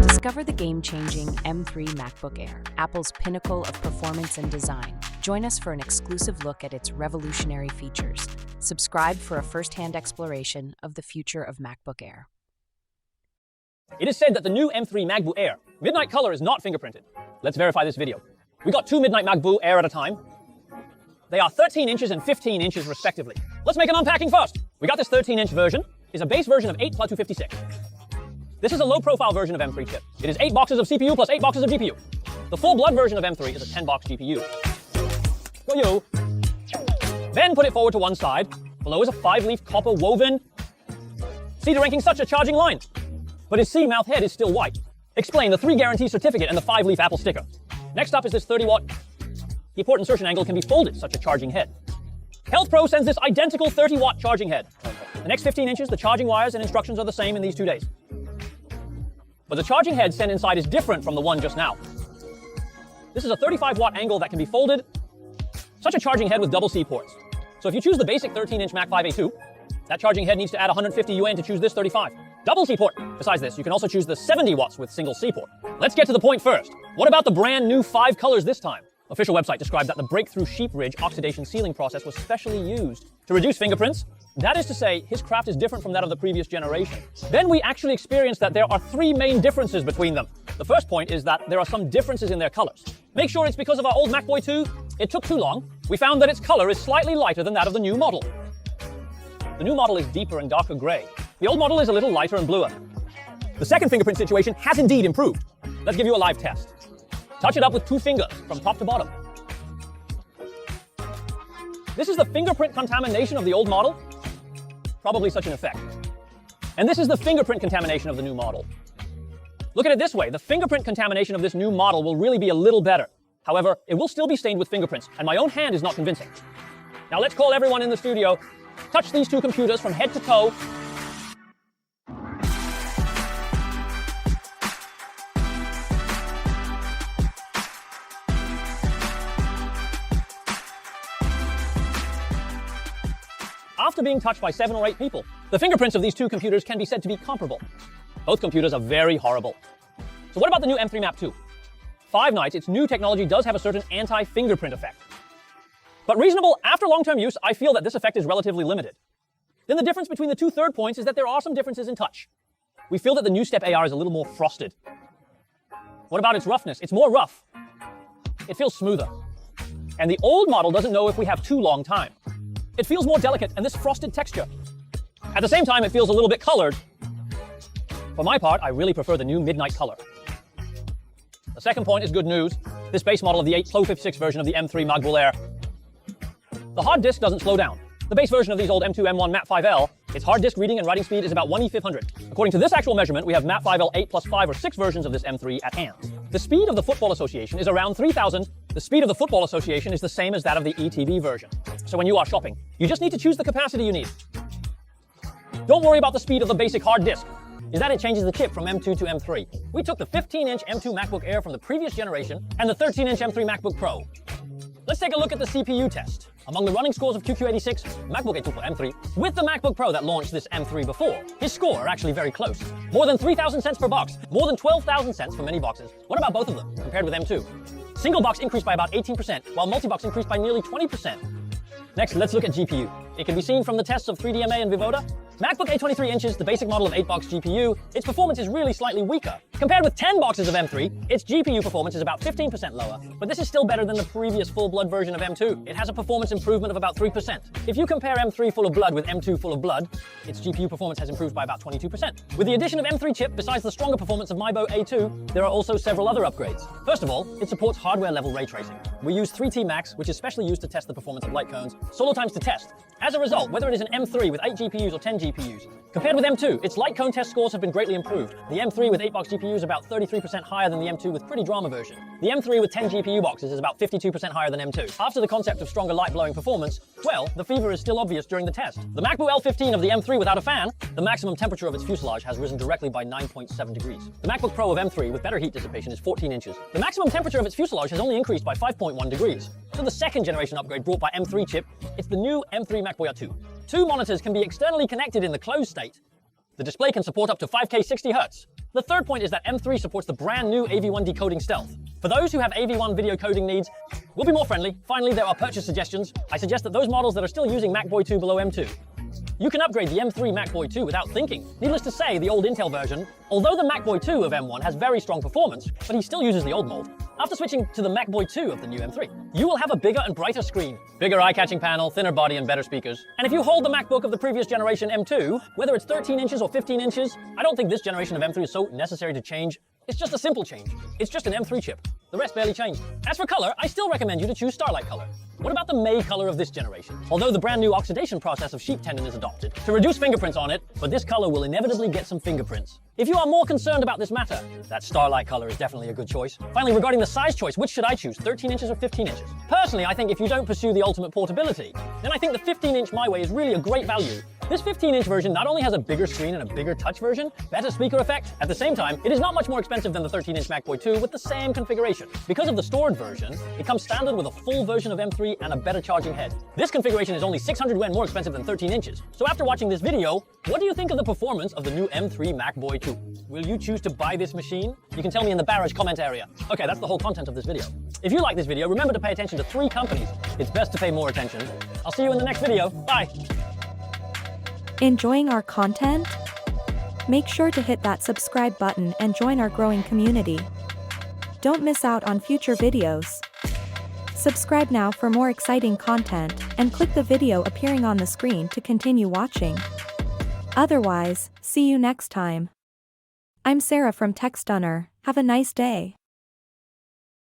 Discover the game-changing M3 MacBook Air, Apple's pinnacle of performance and design. Join us for an exclusive look at its revolutionary features. Subscribe for a first-hand exploration of the future of MacBook Air. It is said that the new M3 MacBook Air midnight color is not fingerprinted. Let's verify this video. We got two midnight MacBook Air at a time. They are 13 inches and 15 inches respectively. Let's make an unpacking first. We got this 13-inch version. It's a base version of 8 plus 256. This is a low-profile version of M3 chip. It is 8 boxes of CPU plus 8 boxes of GPU. The full-blood version of M3 is a 10-box GPU. Yo-yo. Then put it forward to one side. Below is a 5-leaf copper woven cedar ranking such a charging line. But his C-mouth head is still white. Explain the 3 guarantee certificate and the 5-leaf Apple sticker. Next up is this 30-watt. The port insertion angle can be folded, such a charging head. Health Pro sends this identical 30-watt charging head. The next 15 inches, the charging wires and instructions are the same in these 2 days. But the charging head sent inside is different from the one just now. This is a 35-watt angle that can be folded. Such a charging head with double C ports. So if you choose the basic 13-inch Mac 5A2, that charging head needs to add 150 UN to choose this 35. Double C port. Besides this, you can also choose the 70 watts with single C port. Let's get to the point first. What about the brand new 5 colors this time? Official website described that the breakthrough sheep ridge oxidation sealing process was specially used to reduce fingerprints. That is to say, his craft is different from that of the previous generation. Then we actually experienced that there are 3 main differences between them. The first point is that there are some differences in their colors. Make sure it's because of our old MacBoy 2. It took too long. We found that its color is slightly lighter than that of the new model. The new model is deeper and darker gray. The old model is a little lighter and bluer. The second fingerprint situation has indeed improved. Let's give you a live test. Touch it up with 2 fingers from top to bottom. This is the fingerprint contamination of the old model. Probably such an effect. And this is the fingerprint contamination of the new model. Look at it this way. The fingerprint contamination of this new model will really be a little better. However, it will still be stained with fingerprints, and my own hand is not convincing. Now let's call everyone in the studio. Touch these 2 computers from head to toe. After being touched by 7 or 8 people, the fingerprints of these 2 computers can be said to be comparable. Both computers are very horrible. So what about the new M3 Map 2? 5 nights, its new technology does have a certain anti-fingerprint effect. But reasonable, after long-term use, I feel that this effect is relatively limited. Then the difference between the 2 third points is that there are some differences in touch. We feel that the new Step AR is a little more frosted. What about its roughness? It's more rough. It feels smoother. And the old model doesn't know if we have too long time. It feels more delicate and this frosted texture. At the same time, it feels a little bit colored. For my part, I really prefer the new midnight color. The second point is good news. This base model of the 8 Pro 56 version of the M3 MacBook Air. The hard disk doesn't slow down. The base version of these old M2 M1 Mat 5L, its hard disk reading and writing speed is about 1/500. According to this actual measurement, we have Mat 5L 8 plus 5 or 6 versions of this M3 at hand. The speed of the Football Association is around 3,000. The speed of the Football Association is the same as that of the ETV version. So when you are shopping, you just need to choose the capacity you need. Don't worry about the speed of the basic hard disk. Is that it changes the chip from M2 to M3. We took the 15-inch M2 MacBook Air from the previous generation and the 13-inch M3 MacBook Pro. Let's take a look at the CPU test. Among the running scores of QQ86, MacBook A2 for M3, with the MacBook Pro that launched this M3 before, his score are actually very close. More than 3,000 cents per box, more than 12,000 cents for many boxes. What about both of them, compared with M2? Single box increased by about 18%, while multi-box increased by nearly 20%. Next, let's look at GPU. It can be seen from the tests of 3DMA and Vivoda. MacBook Air 23 inches, the basic model of 8-box GPU, its performance is really slightly weaker. Compared with 10 boxes of M3, its GPU performance is about 15% lower, but this is still better than the previous full-blood version of M2. It has a performance improvement of about 3%. If you compare M3 full of blood with M2 full of blood, its GPU performance has improved by about 22%. With the addition of M3 chip, besides the stronger performance of MacBook A2, there are also several other upgrades. First of all, it supports hardware-level ray tracing. We use 3T Max, which is specially used to test the performance of light cones, solo times to test. As a result, whether it is an M3 with 8 GPUs or 10 GPUs, compared with M2, its light cone test scores have been greatly improved. The M3 with 8-box GPU is about 33% higher than the M2 with pretty drama version. The M3 with 10 GPU boxes is about 52% higher than M2. After the concept of stronger light-blowing performance, well, the fever is still obvious during the test. The MacBook L15 of the M3 without a fan, the maximum temperature of its fuselage has risen directly by 9.7 degrees. The MacBook Pro of M3 with better heat dissipation is 14 inches. The maximum temperature of its fuselage has only increased by 5.1 degrees. So the second generation upgrade brought by M3 chip, it's the new M3 MacBook Air 2. 2 monitors can be externally connected in the closed state. The display can support up to 5K 60 Hz. The third point is that M3 supports the brand new AV1 decoding stealth. For those who have AV1 video coding needs, we'll be more friendly. Finally, there are purchase suggestions. I suggest that those models that are still using MacBook 2 below M2. You can upgrade the M3 MacBook 2 without thinking. Needless to say, the old Intel version, although the MacBook 2 of M1 has very strong performance, but he still uses the old mold. After switching to the MacBook 2 of the new M3, you will have a bigger and brighter screen, bigger eye-catching panel, thinner body, and better speakers. And if you hold the MacBook of the previous generation M2, whether it's 13 inches or 15 inches, I don't think this generation of M3 is so necessary to change. It's just a simple change. It's just an M3 chip. The rest barely changed. As for color, I still recommend you to choose Starlight color. What about the May color of this generation? Although the brand new oxidation process of sheep tendon is adopted to reduce fingerprints on it, but this color will inevitably get some fingerprints. If you are more concerned about this matter, that Starlight color is definitely a good choice. Finally, regarding the size choice, which should I choose, 13 inches or 15 inches? Personally, I think if you don't pursue the ultimate portability, then I think the 15-inch My Way is really a great value. This 15-inch version not only has a bigger screen and a bigger touch version, better speaker effect, at the same time, it is not much more expensive than the 13-inch MacBook 2 with the same configuration. Because of the stored version, it comes standard with a full version of M3 and a better charging head. This configuration is only 600 Yen more expensive than 13 inches. So after watching this video, what do you think of the performance of the new M3 MacBook 2? Will you choose to buy this machine? You can tell me in the barrage comment area. Okay, that's the whole content of this video. If you like this video, remember to pay attention to 3 companies. It's best to pay more attention. I'll see you in the next video. Bye! Enjoying our content? Make sure to hit that subscribe button and join our growing community. Don't miss out on future videos. Subscribe now for more exciting content, and click the video appearing on the screen to continue watching. Otherwise, see you next time. I'm Sarah from TechStunner. Have a nice day.